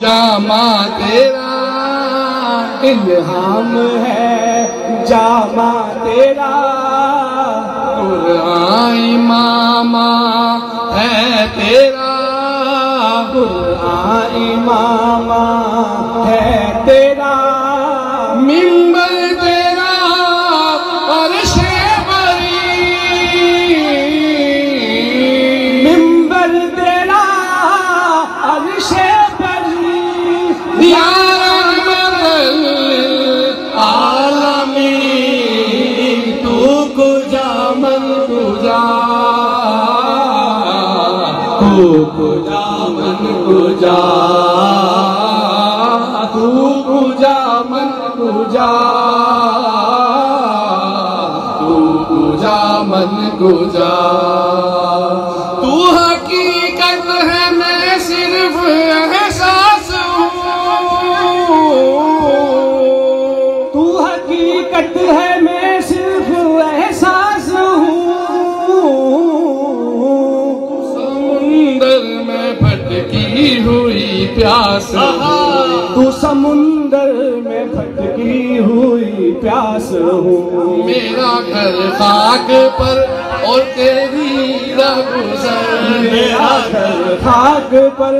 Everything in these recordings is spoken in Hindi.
जामा तेरा इल्हाम है, जामा तेरा कुरान इमामा है तेरा, कुरान इमामा है तेरा, मिंबर तेरा अर्शे बरी, मिंबर तेरा अर्शे बरी, या रहमतल आलमीन तू कुजा मन कुजा, तू कुजा मन कुजा, तू कुजा मन कुजा, तू कुजा मन कुजा। तू हकीकत है मैं सिर्फ एहसास हूँ, तू हकीकत है मैं सिर्फ एहसास हूँ, समुंदर में भटकी हुई प्यास हूँ, तू समुंदर में भटकी हुई प्यास हूँ, मेरा घर खाक पर और तेरी राह गुजर, मेरा घर खाक पर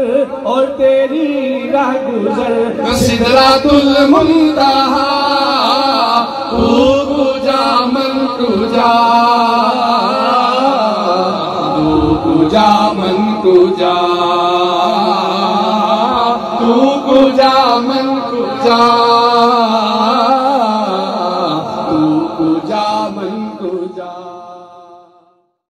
और तेरी राह गुजर, सिदरातुल मुंतहा तू कुजा मन कुजा, तू कुजा मन कुजा, तू कुजा मन कुजा, तू कुजा मन कुजा।